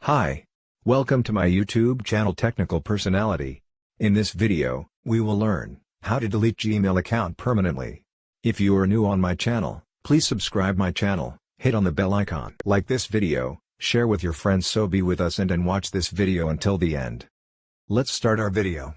Hi. Welcome to my YouTube channel Technical Personality. In this video, we will learn how to delete Gmail account permanently. If you are new on my channel, please subscribe my channel, hit on the bell icon. Like this video, share with your friends, so be with us and watch this video until the end. Let's start our video.